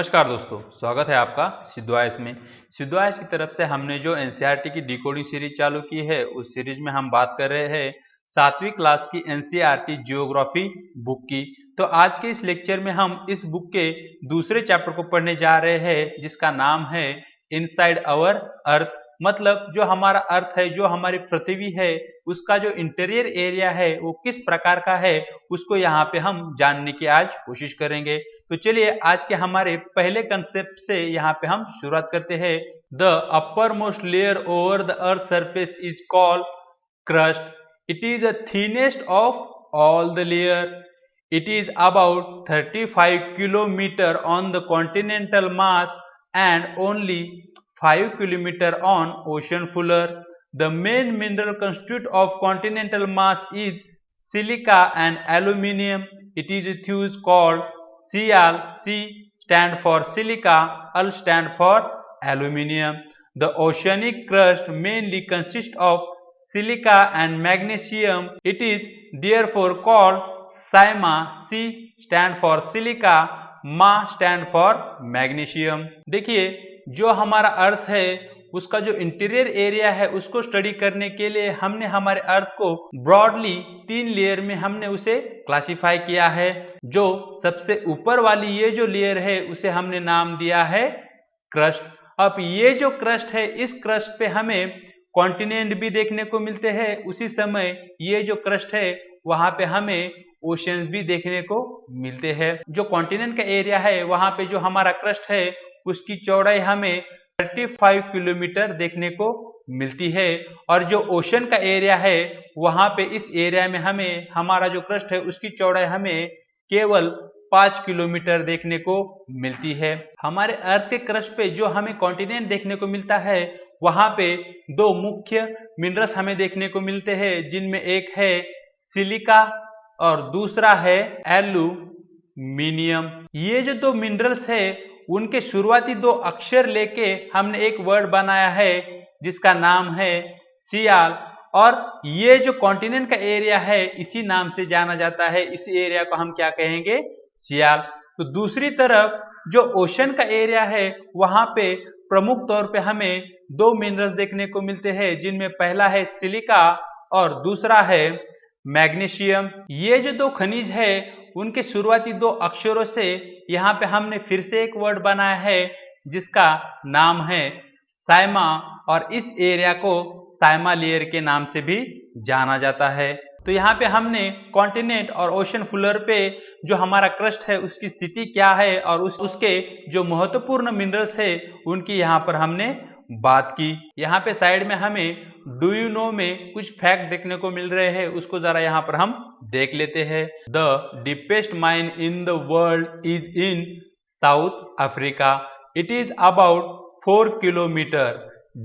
नमस्कार दोस्तों, स्वागत है आपका सिद्धवाइस में। सिद्धवाइस की तरफ से हमने जो एनसीईआरटी की डिकोडिंग सीरीज चालू की है, उस सीरीज में हम बात कर रहे हैं 7वीं क्लास की एनसीईआरटी जियोग्राफी बुक की। तो आज के इस लेक्चर में हम इस बुक के दूसरे चैप्टर को पढ़ने जा रहे हैं, जिसका नाम है इनसाइड आवर अर्थ। मतलब जो हमारा अर्थ है, जो हमारी पृथ्वी है, उसका जो इंटीरियर एरिया है वो किस प्रकार का है, उसको यहाँ पे हम जानने की आज कोशिश करेंगे। तो चलिए आज के हमारे पहले कंसेप्ट से यहाँ पे हम शुरुआत करते हैं। The upper most layer over the earth surface is called crust. It is the thinnest of all the layer. It is about 35 kilometer on the continental mass and only 5 kilometer on ocean floor. The main mineral constituent of continental mass is silica and aluminium. It is a fuse called Cl. C stand for silica, Al stand for aluminium. The oceanic crust mainly consists of silica and magnesium. It is therefore called Sima. C stand for silica, Ma stand for magnesium. देखिए जो हमारा अर्थ है उसका जो interior area है उसको study करने के लिए हमने हमारे अर्थ को ब्रॉडली 3 लेयर में हमने उसे क्लासिफाई किया है। जो सबसे ऊपर वाली ये जो लेयर है उसे हमने नाम दिया है क्रस्ट। अब ये जो क्रस्ट है, इस क्रस्ट पे हमें कॉन्टिनेंट भी देखने को मिलते हैं, उसी समय ये जो क्रस्ट है वहां पे हमें ओशंस भी देखने को मिलते हैं। जो कॉन्टिनेंट का एरिया है वहां पे जो हमारा क्रस्ट है उसकी चौड़ाई हमें 35 किलोमीटर देखने को मिलती है, और जो ओशन का एरिया है वहां पे इस एरिया में हमें हमारा जो क्रस्ट है उसकी चौड़ाई हमें केवल 5 किलोमीटर देखने को मिलती है। हमारे अर्थ के क्रस्ट पे जो हमें कॉन्टिनेंट देखने को मिलता है वहां पे 2 मुख्य मिनरल्स हमें देखने को मिलते हैं, जिनमें एक है सिलिका और दूसरा है एल्यूमिनियम। ये जो 2 मिनरल्स है उनके शुरुआती 2 अक्षर लेके हमने एक वर्ड बनाया है जिसका नाम है सियाल, और ये जो कॉन्टिनेंट का एरिया है इसी नाम से जाना जाता है। इसी एरिया को हम क्या कहेंगे? सियाल। तो दूसरी तरफ जो ओशन का एरिया है वहां पे प्रमुख तौर पे हमें 2 मिनरल्स देखने को मिलते हैं, जिनमें पहला है सिलिका और दूसरा है मैग्नीशियम। ये जो 2 खनिज है उनके शुरुआती 2 अक्षरों से यहाँ पे हमने फिर से एक वर्ड बनाया है जिसका नाम है साइमा, और इस एरिया को साइमा लेयर के नाम से भी जाना जाता है। तो यहाँ पे हमने कॉन्टिनेंट और ओशन फ्लोर पे जो हमारा क्रस्ट है उसकी स्थिति क्या है और उसके जो महत्वपूर्ण मिनरल्स है उनकी यहाँ पर हमने बात की। यहाँ पे साइड में हमें डू यू नो में कुछ फैक्ट देखने को मिल रहे हैं, उसको जरा यहाँ पर हम देख लेते हैं। The deepest mine in the world is in south Africa. It is about 4 kilometre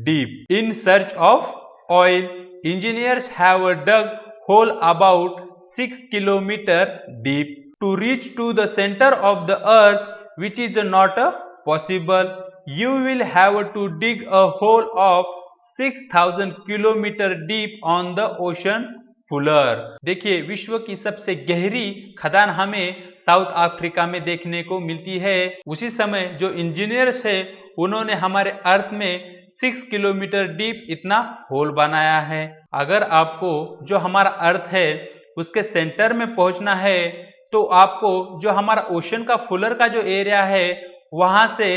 deep. In search of oil, engineers have dug hole about 6 kilometer deep to reach to the center of the earth, which is not possible. You will have to dig a hole of 6000 kilometer deep on the ocean floor. देखिए विश्व की सबसे गहरी खदान हमें south Africa में देखने को मिलती है। उसी समय जो इंजीनियर्स है उन्होंने हमारे अर्थ में 6 किलोमीटर डीप इतना होल बनाया है। अगर आपको जो हमारा अर्थ है उसके सेंटर में पहुंचना है तो आपको जो हमारा ओशन का फ्लोर का जो एरिया है वहां से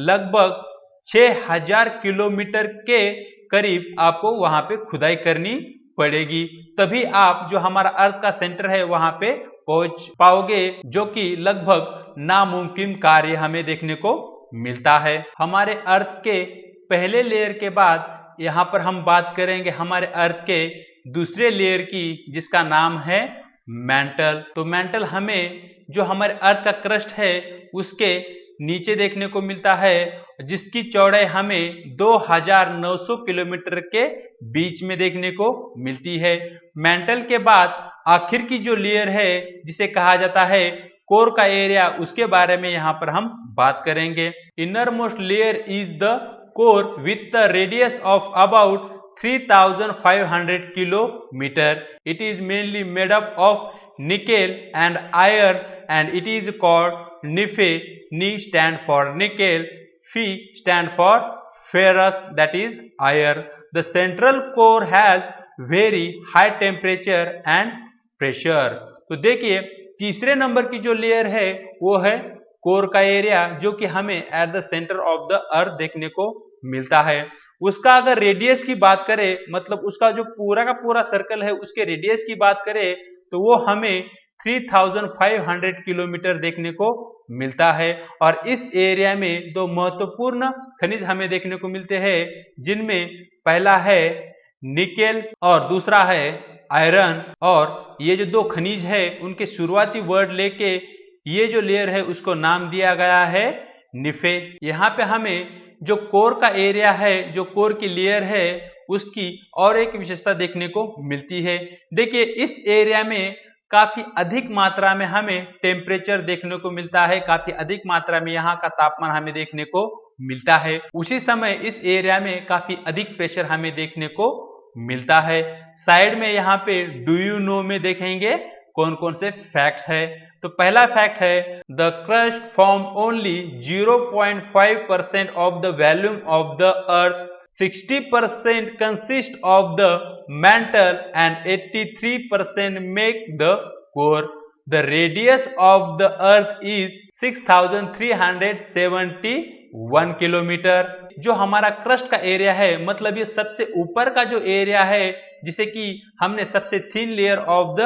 लगभग 6000 किलोमीटर के करीब आपको वहां पे खुदाई करनी पड़ेगी, तभी आप जो हमारा अर्थ का सेंटर है वहां पे पहुंच पाओगे, जो कि लगभग नामुमकिन कार्य हमें देखने को मिलता है। हमारे अर्थ के पहले लेयर के बाद यहाँ पर हम बात करेंगे हमारे अर्थ के दूसरे लेयर की, जिसका नाम है मैंटल। तो मैंटल हमें जो हमारे अर्थ का क्रस्ट है उसके नीचे देखने को मिलता है, जिसकी चौड़ाई हमें 2900 किलोमीटर के बीच में देखने को मिलती है। मैंटल के बाद आखिर की जो लेयर है जिसे कहा जाता है कोर का एरिया, उसके बारे में यहाँ पर हम बात करेंगे। Inner most layer is the core with the radius of about 3500 kilometer. It is mainly made up of nickel and iron and it is called Nife, Ni stand for nickel, Fe stand for ferrous, that is iron. The central core has very high temperature and pressure. तो देखिए तीसरे number की जो layer है वो है core का area, जो कि हमें at the centre of the earth देखने को मिलता है। उसका अगर रेडियस की बात करें, मतलब उसका जो पूरा का पूरा सर्कल है उसके रेडियस की बात करें, तो वो हमें 3500 किलोमीटर देखने को मिलता है। और इस एरिया में दो महत्वपूर्ण खनिज हमें देखने को मिलते हैं, जिनमें पहला है निकेल और दूसरा है आयरन। और ये जो दो खनिज है उनके शुरुआती वर्ड लेके ये जो लेयर है उसको नाम दिया गया है निफे। यहाँ पे हमें जो कोर का एरिया है, जो कोर की लेयर है, उसकी और एक विशेषता देखने को मिलती है। देखिए इस एरिया में काफी अधिक मात्रा में हमें टेम्परेचर देखने को मिलता है, काफी अधिक मात्रा में यहाँ का तापमान हमें देखने को मिलता है। उसी समय इस एरिया में काफी अधिक प्रेशर हमें देखने को मिलता है। साइड में यहाँ पे डू यू नो में देखेंगे कौन कौन से फैक्ट्स है। तो पहला फैक्ट है the crust form only 0.5% of the volume of the earth, 60% consist of the mantle and 83% make the core. The radius of the earth is 6371 kilometre. जो हमारा क्रस्ट का एरिया है, मतलब ये सबसे ऊपर का जो एरिया है, जिसे कि हमने सबसे thin layer of the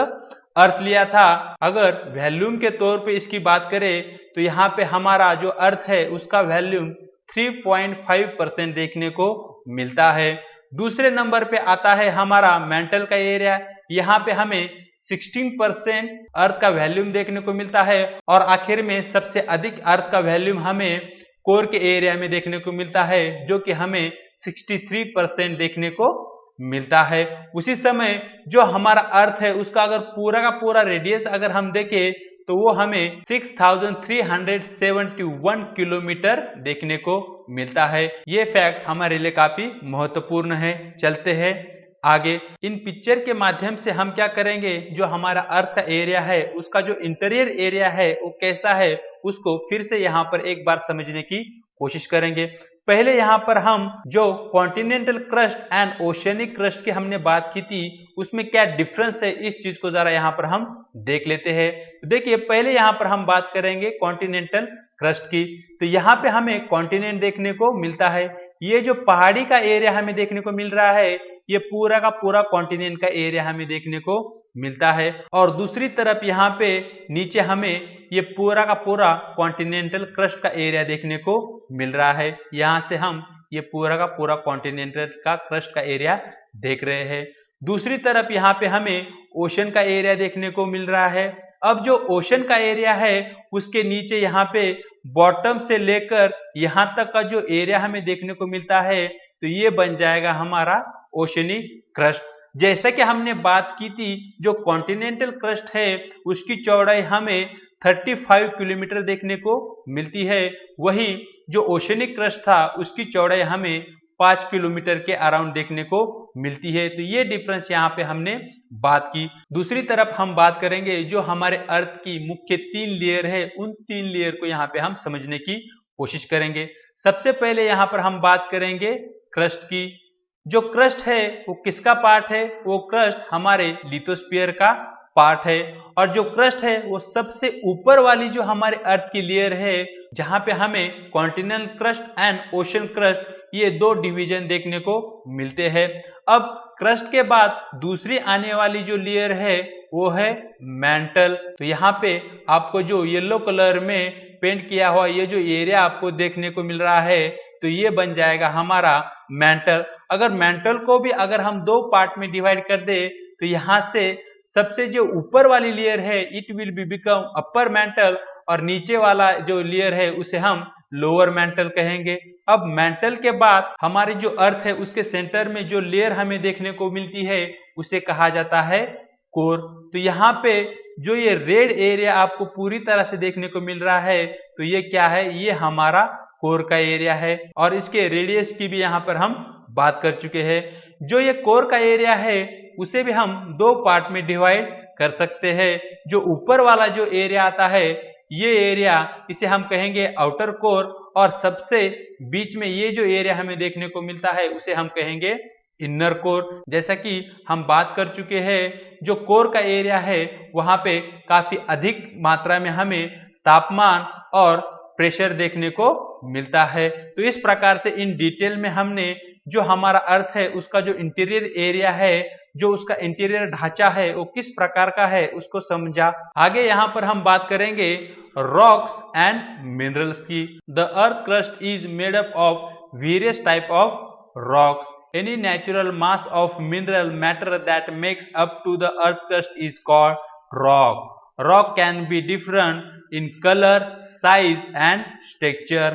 earth लिया था, अगर वॉल्यूम के तौर पे इसकी बात करें तो यहाँ पे हमारा जो अर्थ है उसका वॉल्यूम 3.5% देखने को मिलता है। दूसरे नंबर पे आता है हमारा मेंटल का एरिया। यहाँ पे हमें 16% अर्थ का वॉल्यूम देखने को मिलता है। और आखिर में सबसे अधिक अर्थ का वॉल्यूम हमें कोर के एरिया में देखने को मिलता है, जो कि हमें 63% देखने को मिलता है। उसी समय जो हमारा अर्थ है उसका अगर पूरा का पूरा रेडियस अगर हम देखें तो वो हमें 6371 किलोमीटर देखने को मिलता है। ये फैक्ट हमारे लिए काफी महत्वपूर्ण है। चलते हैं आगे। इन पिक्चर के माध्यम से हम क्या करेंगे, जो हमारा अर्थ का एरिया है उसका जो इंटीरियर एरिया है वो कैसा है उसको फिर से यहाँ पर एक बार समझने की कोशिश करेंगे। पहले यहाँ पर हम जो continental crust and oceanic crust की हमने बात की थी, उसमें क्या डिफरेंस है इस चीज को जरा यहाँ पर हम देख लेते हैं। तो देखिए पहले यहाँ पर हम बात करेंगे कॉन्टिनेंटल क्रस्ट की। तो यहाँ पे हमें कॉन्टिनेंट देखने को मिलता है। ये जो पहाड़ी का एरिया हमें देखने को मिल रहा है, ये पूरा का पूरा कॉन्टिनेंट का एरिया हमें देखने को मिलता है। और दूसरी तरफ यहाँ पे नीचे हमें ये पूरा का पूरा कॉन्टिनेंटल क्रस्ट का एरिया देखने को मिल रहा है। यहाँ से हम ये पूरा का पूरा कॉन्टिनेंटल का क्रस्ट का एरिया देख रहे हैं। दूसरी तरफ यहाँ पे हमें ओशन का एरिया देखने को मिल रहा है। अब जो ओशन का एरिया है उसके नीचे यहाँ पे बॉटम से लेकर यहाँ तक का जो एरिया हमें देखने को मिलता है, तो ये बन जाएगा हमारा ओशनिक क्रस्ट। जैसा कि हमने बात की थी, जो कॉन्टिनेंटल क्रस्ट है उसकी चौड़ाई हमें 35 किलोमीटर देखने को मिलती है, वही जो ओशनिक क्रस्ट था उसकी चौड़ाई हमें 5 किलोमीटर के अराउंड देखने को मिलती है। तो ये डिफरेंस यहाँ पे हमने बात की। दूसरी तरफ हम बात करेंगे जो हमारे अर्थ की मुख्य 3 लेयर है, उन 3 लेयर को यहाँ पे हम समझने की कोशिश करेंगे। सबसे पहले यहाँ पर हम बात करेंगे क्रस्ट की। जो क्रस्ट है वो किसका पार्ट है? वो क्रस्ट हमारे लिथोस्फीयर का पार्ट है। और जो क्रस्ट है वो सबसे ऊपर वाली जो हमारे अर्थ की लेयर है, जहां पे हमें continental crust and ocean crust, ये 2 डिवीजन देखने को मिलते हैं। अब क्रस्ट के बाद दूसरी आने वाली जो लेयर है वो है मैंटल। तो यहाँ पे आपको जो येलो कलर में पेंट किया हुआ ये जो एरिया आपको देखने को मिल रहा है, तो ये बन जाएगा हमारा मैंटल। अगर मैंटल को भी अगर हम 2 पार्ट में डिवाइड कर दे, तो यहाँ से सबसे जो ऊपर वाली लेयर है it will be become upper mantle, और नीचे वाला जो लेयर है उसे हम लोअर मैंटल कहेंगे। अब मैंटल के बाद हमारी जो अर्थ है उसके सेंटर में जो लेयर हमें देखने को मिलती है उसे कहा जाता है कोर। तो यहाँ पे जो ये रेड एरिया आपको पूरी तरह से देखने को मिल रहा है, तो ये क्या है? ये हमारा कोर का एरिया है। और इसके रेडियस की भी यहाँ पर हम बात कर चुके हैं। जो ये कोर का एरिया है उसे भी हम 2 पार्ट में डिवाइड कर सकते हैं। जो ऊपर वाला जो एरिया आता है ये एरिया इसे हम कहेंगे आउटर कोर, और सबसे बीच में ये जो एरिया हमें देखने को मिलता है उसे हम कहेंगे इनर कोर। जैसा कि हम बात कर चुके हैं, जो कोर का एरिया है वहां पे काफी अधिक मात्रा में हमें तापमान और प्रेशर देखने को मिलता है। तो इस प्रकार से इन डिटेल में हमने जो हमारा अर्थ है उसका जो इंटीरियर एरिया है, जो उसका इंटीरियर ढांचा है वो किस प्रकार का है उसको समझा। आगे यहाँ पर हम बात करेंगे रॉक्स एंड मिनरल्स की। The earth crust is made up of various type of rocks. Any natural mass of mineral matter that makes up to the earth crust is called rock. Rock can be different in color, size and texture.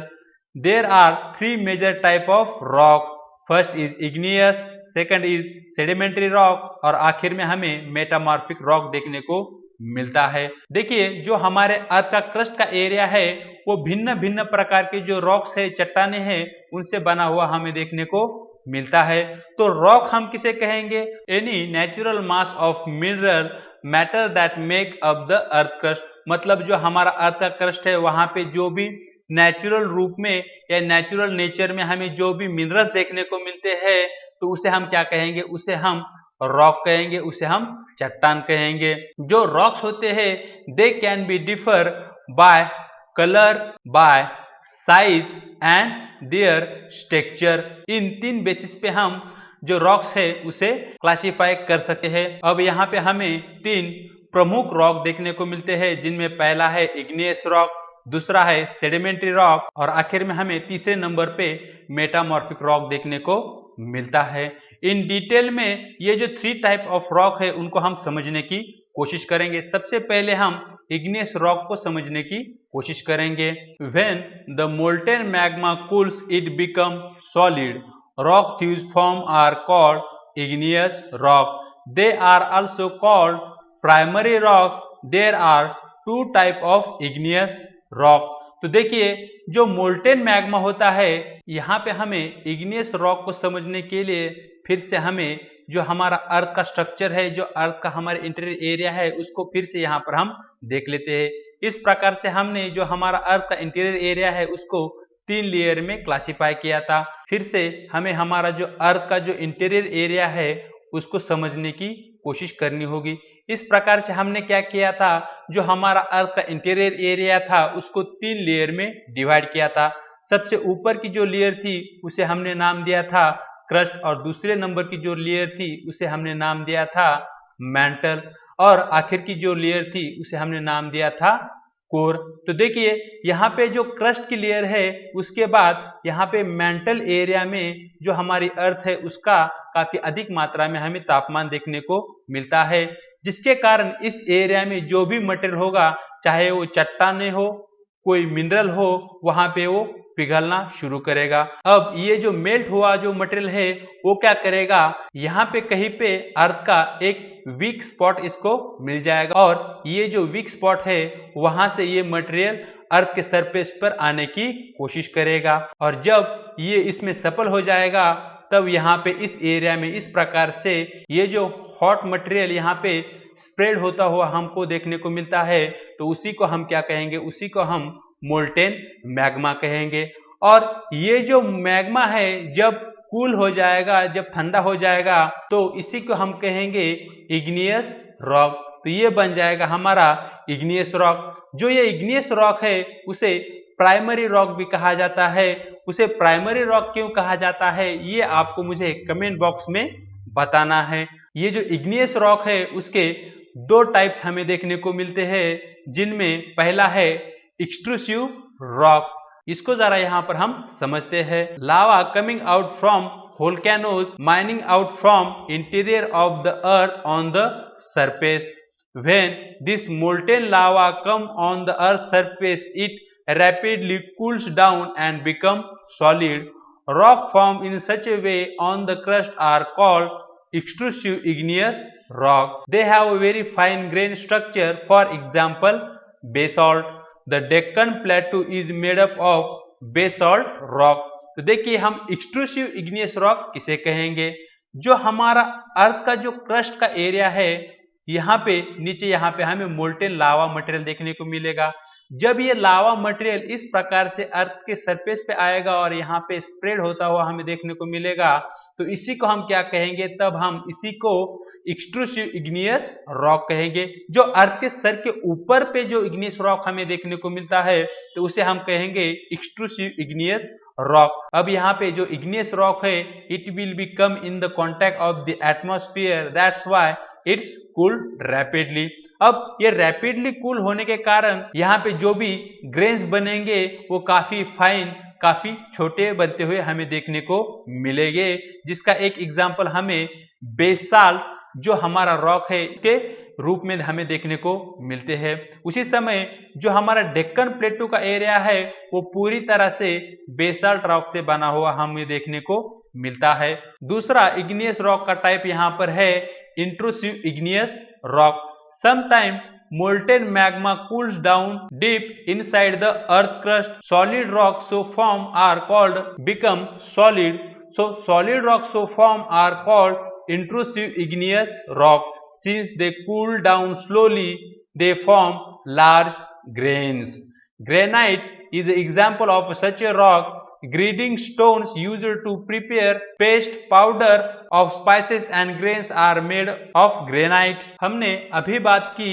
There are three major type of rock. First is igneous, second is sedimentary rock और आखिर में हमें metamorphic rock देखने को मिलता है। देखिए, जो हमारे अर्थ का क्रस्ट का एरिया है वो भिन्न भिन्न प्रकार के जो रॉक्स है, चट्टाने हैं, उनसे बना हुआ हमें देखने को मिलता है। तो रॉक हम किसे कहेंगे? Any natural mass of mineral matter that make up the earth crust. मतलब जो हमारा अर्थ का क्रस्ट है वहां पे जो भी नेचुरल रूप में या नेचुरल नेचर में हमें जो भी मिनरल्स देखने को मिलते हैं तो उसे हम क्या कहेंगे? उसे हम रॉक कहेंगे, उसे हम चट्टान कहेंगे। जो रॉक्स होते हैं they can be differ by colour, by size and their structure. इन तीन बेसिस पे हम जो रॉक्स है उसे क्लासिफाई कर सकते हैं। अब यहाँ पे हमें तीन प्रमुख रॉक देखने को मिलते हैं, जिनमें पहला है इग्नियस रॉक, दूसरा है सेडिमेंट्री रॉक और आखिर में हमें तीसरे नंबर पे मेटामॉर्फिक रॉक देखने को मिलता है। इन डिटेल में ये जो थ्री टाइप ऑफ रॉक है उनको हम समझने की कोशिश करेंगे। सबसे पहले हम इग्नियस रॉक को समझने की कोशिश करेंगे। When the molten magma cools, it become solid. Rock these form are called igneous rock. They are also called primary rock. There are two type of igneous rock. तो देखिए, जो मोल्टेन मैग्मा होता है, यहाँ पे हमें इग्नियस रॉक को समझने के लिए फिर से हमें जो हमारा अर्थ का स्ट्रक्चर है, जो अर्थ का हमारे इंटीरियर एरिया है, उसको फिर से यहाँ पर हम देख लेते हैं। इस प्रकार से हमने जो हमारा अर्थ का इंटीरियर एरिया है उसको तीन लेयर में क्लासिफाई किया था। फिर से हमें हमारा जो अर्थ का जो इंटीरियर एरिया है उसको समझने की कोशिश करनी होगी। इस प्रकार से हमने क्या किया था, जो हमारा अर्थ का इंटीरियर एरिया था उसको तीन लेयर में डिवाइड किया था। सबसे ऊपर की जो लेयर थी उसे हमने नाम दिया था क्रस्ट, और दूसरे नंबर की जो लेयर थी उसे हमने नाम दिया था मैंटल, और आखिर की जो लेयर थी उसे हमने नाम दिया था कोर। तो देखिए, यहाँ पे जो क्रस्ट की लेयर है उसके बाद यहाँ पे मेंटल एरिया में जो हमारी अर्थ है उसका काफी अधिक मात्रा में हमें तापमान देखने को मिलता है, जिसके कारण इस एरिया में जो भी मटेरियल होगा, चाहे वो चट्टाने हो, कोई मिनरल हो, वहां पे वो पिघलना शुरू करेगा। अब ये जो मेल्ट हुआ जो मटेरियल है वो क्या करेगा, यहाँ पे कहीं पे अर्थ का एक वीक स्पॉट इसको मिल जाएगा, और ये जो वीक स्पॉट है वहां से ये मटेरियल अर्थ के सरफेस पर आने की कोशिश करेगा, और जब ये इसमें सफल हो जाएगा तब यहाँ पे इस एरिया में इस प्रकार से ये जो हॉट मटेरियल यहाँ पे स्प्रेड होता हुआ हमको देखने को मिलता है, तो उसी को हम क्या कहेंगे? उसी को हम मोल्टेन मैग्मा कहेंगे। और ये जो मैग्मा है जब कूल हो जाएगा, जब ठंडा हो जाएगा, तो इसी को हम कहेंगे इग्नियस रॉक। तो ये बन जाएगा हमारा इग्नियस रॉक। जो ये इग्नियस रॉक है उसे प्राइमरी रॉक भी कहा जाता है। उसे प्राइमरी रॉक क्यों कहा जाता है ये आपको मुझे कमेंट बॉक्स में बताना है। ये जो इग्नियस रॉक है उसके दो टाइप्स हमें देखने को मिलते हैं, जिनमें पहला है एक्सट्रूसिव रॉक। इसको जरा यहाँ पर हम समझते हैं। Lava coming out from volcanoes mining out from interior of the earth on the surface. When this molten lava come on the earth surface, it rapidly cools down and become solid. Rock formed in such a way on the crust are called extrusive igneous rock. They have a very fine grain structure. For example, basalt. The Deccan Plateau is made up of basalt rock. तो देखिए, हम extrusive igneous rock किसे कहेंगे? जो हमारा अर्थ का जो crust का एरिया है, यहाँ पे नीचे यहाँ पे हमें मोल्टेन लावा मटेरियल देखने को मिलेगा। जब ये लावा मटेरियल इस प्रकार से अर्थ के सरफेस पे आएगा और यहाँ पे स्प्रेड होता हुआ हमें देखने को मिलेगा, तो इसी को हम क्या कहेंगे, तब हम इसी को एक्सट्रूसिव इग्नियस रॉक कहेंगे। जो अर्थ के सर के ऊपर पे जो इग्नियस रॉक हमें देखने को मिलता है तो उसे हम कहेंगे एक्सट्रूसिव इग्नियस रॉक। अब यहाँ पे जो इग्नियस रॉक है, it will B come in the contact of the atmosphere, that's why it's cooled rapidly. अब ये रैपिडली कूल होने के कारण यहाँ पे जो भी ग्रेन्स बनेंगे वो काफी फाइन, काफी छोटे बनते हुए हमें देखने को मिलेंगे, जिसका एक एग्जाम्पल हमें बेसाल्ट जो हमारा रॉक है के रूप में हमें देखने को मिलते हैं। उसी समय जो हमारा डेक्कन प्लेटू का एरिया है वो पूरी तरह से बेसाल्ट रॉक से बना हुआ हमें देखने को मिलता है। दूसरा इग्नियस रॉक का टाइप यहाँ पर है intrusive igneous rock. Sometime molten magma cools down deep inside the earth crust. Solid rocks so formed are called become solid. So solid rocks so formed are called intrusive igneous rock. Since they cool down slowly, they form large grains. Granite is an example of such a rock. Grinding stones used to prepare paste powder of spices and grains are made of granite. हमने अभी बात की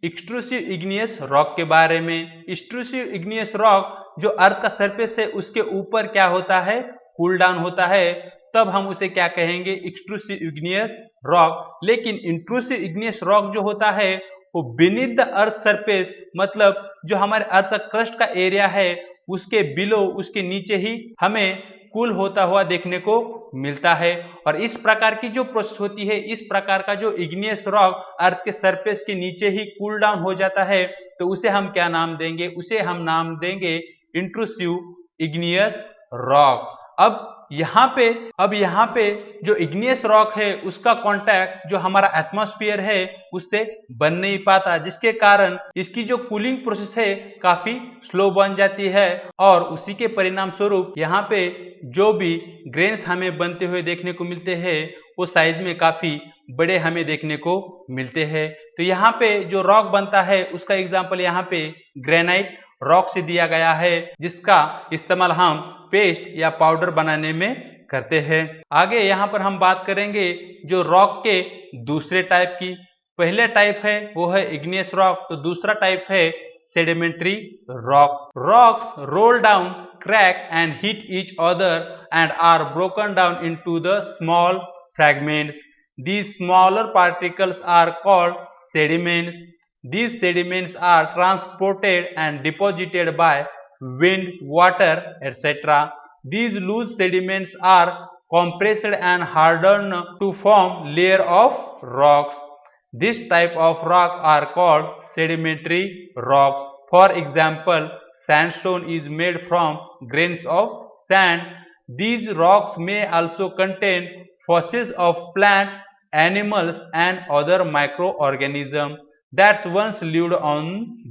extrusive igneous rock के बारे में। Extrusive igneous rock जो अर्थ का surface है उसके ऊपर क्या होता है, कूल डाउन होता है, तब हम उसे क्या कहेंगे, एक्सट्रूसिव इग्नियस रॉक। लेकिन इंट्रूसिव इग्नियस रॉक जो होता है वो बीनीथ द अर्थ सरफेस, मतलब जो हमारे अर्थ का क्रस्ट का एरिया है उसके बिलो, उसके नीचे ही हमें कूल होता हुआ देखने को मिलता है। और इस प्रकार की जो प्रोसेस होती है, इस प्रकार का जो इग्नियस रॉक अर्थ के सरफेस के नीचे ही कूल डाउन हो जाता है, तो उसे हम क्या नाम देंगे, उसे हम नाम देंगे इंट्रूसिव इग्नियस रॉक। अब यहाँ पे जो इग्नियस रॉक है उसका कांटेक्ट जो हमारा एटमॉस्फेयर है उससे बन नहीं पाता, जिसके कारण इसकी जो कूलिंग प्रोसेस है काफी स्लो बन जाती है और उसी के परिणाम स्वरूप यहाँ पे जो भी ग्रेन्स हमें बनते हुए देखने को मिलते हैं वो साइज में काफी बड़े हमें देखने को मिलते हैं। तो यहाँ पे जो रॉक बनता है उसका एग्जाम्पल यहाँ पे ग्रेनाइट रॉक से दिया गया है, जिसका इस्तेमाल हम पेस्ट या पाउडर बनाने में करते हैं। आगे यहाँ पर हम बात करेंगे जो रॉक के दूसरे टाइप की। पहले टाइप है वो है इग्नियस रॉक, तो दूसरा टाइप है sedimentary rock. Rocks roll down, crack and hit each other and are broken down into the small fragments. These smaller particles are called sediments. These sediments are transported and deposited by wind, water, etc. These loose sediments are compressed and hardened to form layer of rocks. This type of rock are called sedimentary rocks. For example, sandstone is made from grains of sand. These rocks may also contain fossils of plant, animals and other microorganisms that once lived on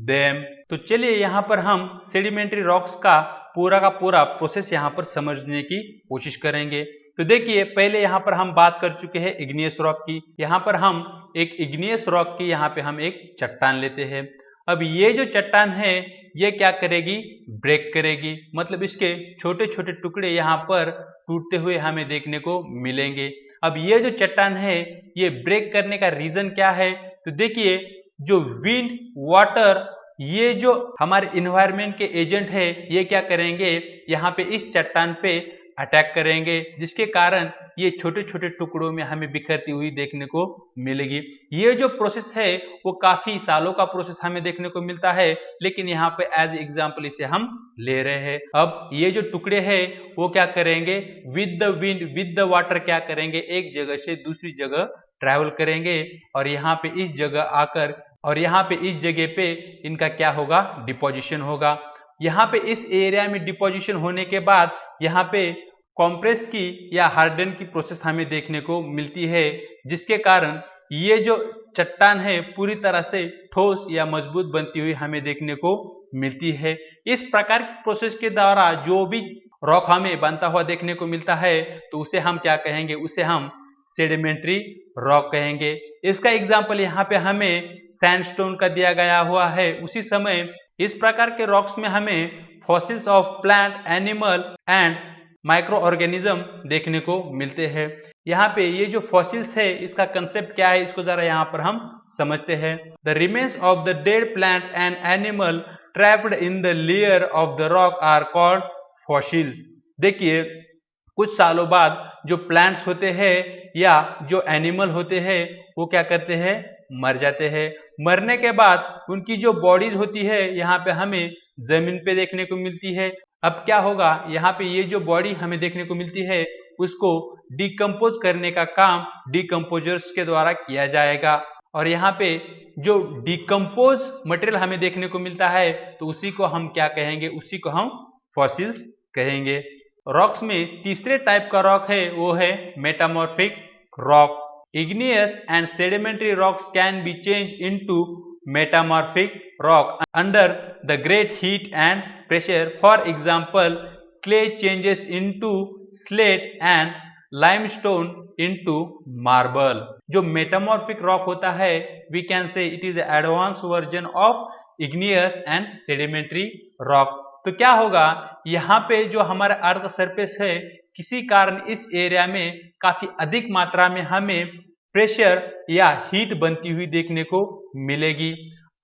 them. तो चलिए यहाँ पर हम sedimentary rocks का पूरा process यहाँ पर समझने की कोशिश करेंगे। तो देखिए, पहले यहाँ पर हम बात कर चुके हैं इग्नियस रॉक की। यहाँ पर हम एक इग्नियस रॉक की यहाँ पे हम एक चट्टान लेते हैं। अब ये जो चट्टान है ये क्या करेगी, ब्रेक करेगी, मतलब इसके छोटे छोटे टुकड़े यहाँ पर टूटते हुए हमें देखने को मिलेंगे। अब ये जो चट्टान है ये ब्रेक करने का रीजन क्या है, तो देखिए जो विंड, वाटर, ये जो हमारे इन्वायरमेंट के एजेंट है ये क्या करेंगे, यहाँ पे इस चट्टान पे अटैक करेंगे, जिसके कारण ये छोटे छोटे टुकड़ों में हमें बिखरती हुई देखने को मिलेगी। ये जो प्रोसेस है वो काफी सालों का प्रोसेस हमें देखने को मिलता है, लेकिन यहाँ पे एज एग्जाम्पल इसे हम ले रहे हैं। अब ये जो टुकड़े हैं वो क्या करेंगे, with the wind, with the water क्या करेंगे, एक जगह से दूसरी जगह ट्रैवल करेंगे और यहाँ पे इस जगह आकर और यहाँ पे इस जगह पे इनका क्या होगा, डिपोजिशन होगा। यहाँ पे इस एरिया में डिपोजिशन होने के बाद यहाँ पे कॉम्प्रेस की या हार्डन की प्रोसेस हमें देखने को मिलती है, जिसके कारण ये जो चट्टान है पूरी तरह से ठोस या मजबूत बनती हुई हमें देखने को मिलती है। इस प्रकार की प्रोसेस के द्वारा जो भी रॉक हमें बनता हुआ देखने को मिलता है तो उसे हम क्या कहेंगे, उसे हम सेडिमेंट्री रॉक कहेंगे। इसका एग्जाम्पल यहाँ पे हमें सैंडस्टोन का दिया गया हुआ है। उसी समय इस प्रकार के रॉक्स में हमें fossils of plant, animal and micro organism देखने को मिलते हैं। यहाँ पे ये जो फॉसिल्स है इसका कंसेप्ट क्या है, इसको जरा यहाँ पर हम समझते हैं। The remains of the dead plant and animal trapped in the layer of the rock are called fossils. देखिए, कुछ सालों बाद जो प्लांट्स होते हैं या जो एनिमल होते हैं वो क्या करते हैं, मर जाते हैं। मरने के बाद उनकी जो बॉडीज होती है यहाँ पे हमें जमीन पे देखने को मिलती है। अब क्या होगा, यहाँ पे ये जो बॉडी हमें देखने को मिलती है उसको डिकम्पोज करने का काम डिकम्पोजर्स के द्वारा किया जाएगा। और यहाँ पे जो डिकम्पोज मटेरियल हमें देखने को मिलता है तो उसी को हम क्या कहेंगे, उसी को हम फॉसिल्स कहेंगे। रॉक्स में तीसरे टाइप का रॉक है वो है metamorphic rock. Igneous and sedimentary rocks can be change into metamorphic rock under the great heat and pressure. For example, clay changes into slate and limestone into marble. जो metamorphic rock होता है we can say it is an advanced version of igneous and sedimentary rock. तो क्या होगा, यहाँ पे जो हमारा अर्थ सरफेस है किसी कारण इस एरिया में काफी अधिक मात्रा में हमें प्रेशर या हीट बनती हुई देखने को मिलेगी।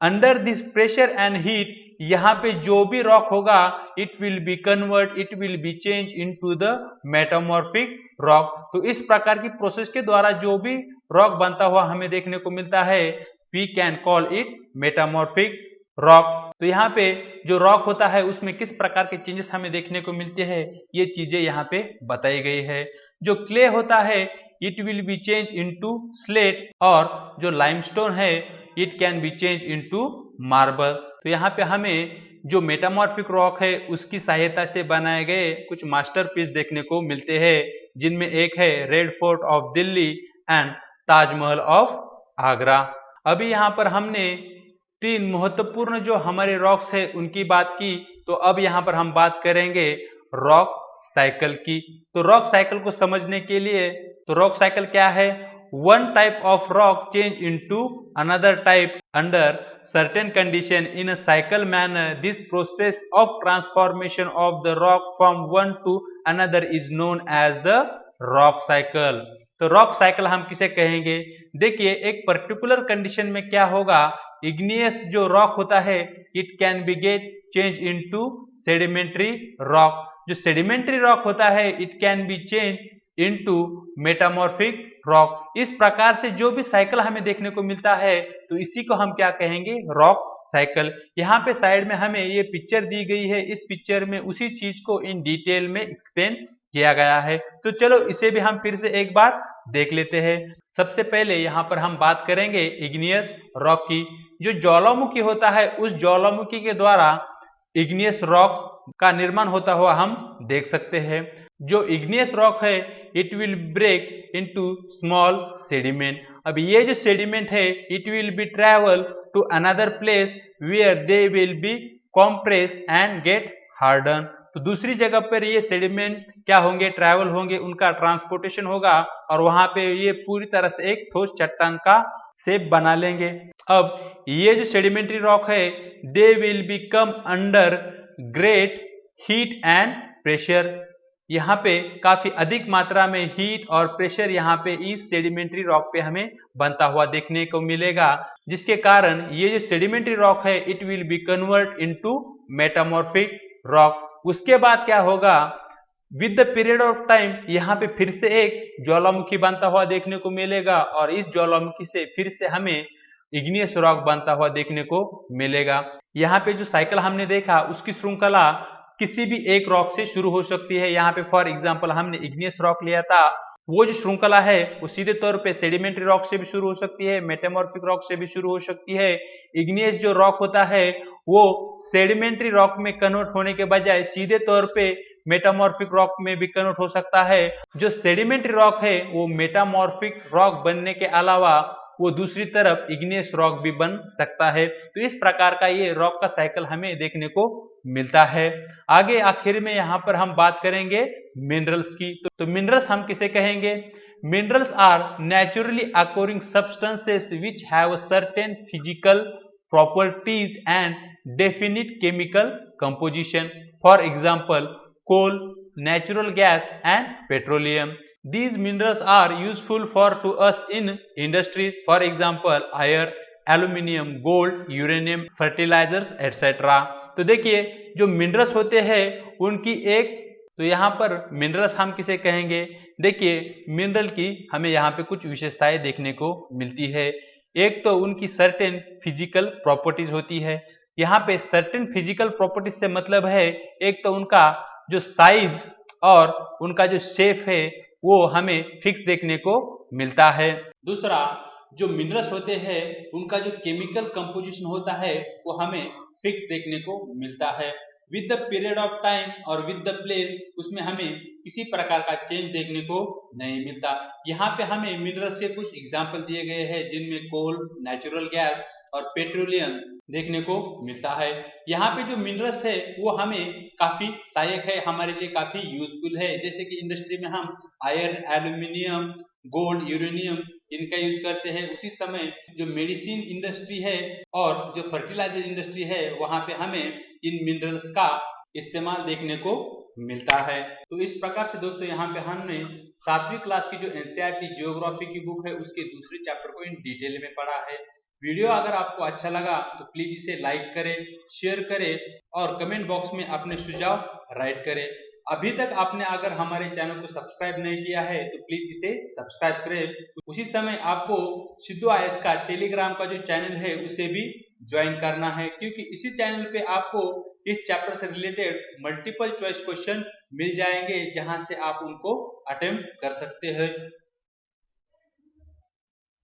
Under this pressure and heat यहाँ पे जो भी रॉक होगा it will B convert, it will B change into the metamorphic rock. तो इस प्रकार की प्रोसेस के द्वारा जो भी रॉक बनता हुआ हमें देखने को मिलता है we can call it metamorphic rock. तो यहाँ पे जो रॉक होता है उसमें किस प्रकार के चेंजेस हमें देखने को मिलते हैं ये चीजें यहाँ पे बताई गई है। जो क्ले होता है it will B change into slate और जो लाइमस्टोन है it can be change into marble. तो यहाँ पे हमें जो मेटामॉर्फिक रॉक है उसकी सहायता से बनाए गए कुछ मास्टरपीस देखने को मिलते हैं, जिनमें एक है red fort of Delhi and Taj Mahal of Agra. अभी यहाँ पर हमने तीन महत्वपूर्ण जो हमारे रॉक्स है उनकी बात की, तो अब यहाँ पर हम बात करेंगे रॉक साइकिल की। तो रॉक साइकिल को समझने के लिए, तो रॉक साइकिल क्या है, one type of rock change into another type under certain condition in a cycle manner. This process of transformation of the rock from one to another is known as the rock cycle. तो rock cycle हम किसे कहेंगे, देखिए एक particular condition में क्या होगा, igneous जो रॉक होता है it can be get change into sedimentary rock. जो सेडिमेंट्री रॉक होता है it can be change into metamorphic rock. इस प्रकार से जो भी साइकिल हमें देखने को मिलता है तो इसी को हम क्या कहेंगे, रॉक साइकिल। यहाँ पे साइड में हमें ये पिक्चर दी गई है, इस पिक्चर में उसी चीज को इन डिटेल में एक्सप्लेन किया गया है। तो चलो इसे भी हम फिर से एक बार देख लेते हैं। सबसे पहले यहाँ पर हम बात करेंगे इग्नियस रॉक की। जो ज्वालामुखी होता है उस ज्वालामुखी के द्वारा इग्नियस रॉक का निर्माण होता हुआ हम देख सकते हैं। जो इग्नियस रॉक है it will break into small sediment. अब ये जो सेडिमेंट है it will be travel to another place where they will be compress and get harden. तो दूसरी जगह पर ये सेडिमेंट क्या होंगे, ट्रैवल होंगे, उनका ट्रांसपोर्टेशन होगा और वहां पे ये पूरी तरह से एक ठोस चट्टान का शेप बना लेंगे। अब ये जो सेडिमेंट्री रॉक है दे will B come under great heat and pressure. यहाँ पे काफी अधिक मात्रा में हीट और प्रेशर यहाँ पे इस सेडिमेंट्री रॉक पे हमें बनता हुआ देखने को मिलेगा, जिसके कारण ये जो सेडिमेंट्री रॉक है it will B convert into metamorphic rock. उसके बाद क्या होगा, with the period of time यहाँ पे फिर से एक ज्वालामुखी बनता हुआ देखने को मिलेगा और इस ज्वालामुखी से फिर से हमें इग्नियस रॉक बनता हुआ देखने को मिलेगा। यहाँ पे जो साइकिल हमने देखा उसकी श्रृंखला किसी भी एक रॉक से शुरू हो सकती है। यहाँ पे फॉर एग्जांपल हमने इग्नियस रॉक लिया था, वो जो श्रृंखला है वो सीधे तौर पे सेडिमेंट्री रॉक से भी शुरू हो सकती है, मेटामॉर्फिक रॉक से भी शुरू हो सकती है। इग्नियस जो रॉक होता है वो सेडिमेंट्री रॉक में कन्वर्ट होने के बजाय सीधे तौर पे मेटामॉर्फिक रॉक में भी कन्वर्ट हो सकता है। जो सेडिमेंट्री रॉक है वो मेटामॉर्फिक रॉक बनने के अलावा वो दूसरी तरफ इग्नियस रॉक भी बन सकता है। तो इस प्रकार का ये रॉक का साइकिल हमें देखने को मिलता है। आगे आखिर में यहाँ पर हम बात करेंगे मिनरल्स की। तो मिनरल्स हम किसे कहेंगे, minerals are naturally occurring substances which have certain physical properties and definite chemical composition. For example, coal, natural gas and petroleum. These minerals are useful to us in industries. For example, iron, aluminium, gold, uranium, fertilizers, etc. तो देखिए जो minerals होते हैं उनकी एक, तो यहाँ पर मिनरल्स हम किसे कहेंगे? देखिए मिनरल की हमें यहाँ पे कुछ विशेषताएं देखने को मिलती है। एक तो उनकी सर्टेन फिजिकल प्रॉपर्टीज होती है। यहाँ पे सर्टेन फिजिकल प्रॉपर्टीज से मतलब है एक तो उनका जो साइज और उनका जो शेप है वो हमें फिक्स देखने को मिलता है। दूसरा, जो मिनरल्स होते हैं उनका जो केमिकल कंपोजिशन होता है वो हमें फिक्स देखने को मिलता है। With the period of time और विद द प्लेस उसमें हमें किसी प्रकार का चेंज देखने को नहीं मिलता। यहाँ पे हमें मिनरल्स के कुछ एग्जाम्पल दिए गए हैं जिनमें कोल, नेचुरल गैस और पेट्रोलियम देखने को मिलता है। यहाँ पे जो मिनरल्स है वो हमें काफी सहायक है, हमारे लिए काफी यूजफुल है। जैसे कि इंडस्ट्री में हम आयरन, एल्यूमिनियम, गोल्ड, यूरेनियम इनका यूज करते हैं। उसी समय जो मेडिसिन इंडस्ट्री है और जो फर्टिलाइजर इंडस्ट्री है वहां पे हमें इन मिनरल्स का इस्तेमाल देखने को मिलता है। तो इस प्रकार से दोस्तों यहाँ पे हमने 7वीं क्लास की जो एनसीईआरटी ज्योग्राफी की बुक है उसके दूसरे चैप्टर को इन डिटेल में पढ़ा है। वीडियो अगर आपको अच्छा लगा तो प्लीज इसे लाइक करें, शेयर करें और कमेंट बॉक्स में अपने सुझाव राइट करें। अभी तक आपने अगर हमारे चैनल को सब्सक्राइब नहीं किया है तो प्लीज इसे सब्सक्राइब करें। उसी समय आपको सिद्धू आईएएस का टेलीग्राम का जो चैनल है उसे भी ज्वाइन करना है, क्योंकि इसी चैनल पे आपको इस चैप्टर से रिलेटेड मल्टीपल चॉइस क्वेश्चन मिल जाएंगे जहां से आप उनको अटेम्प्ट कर सकते हैं।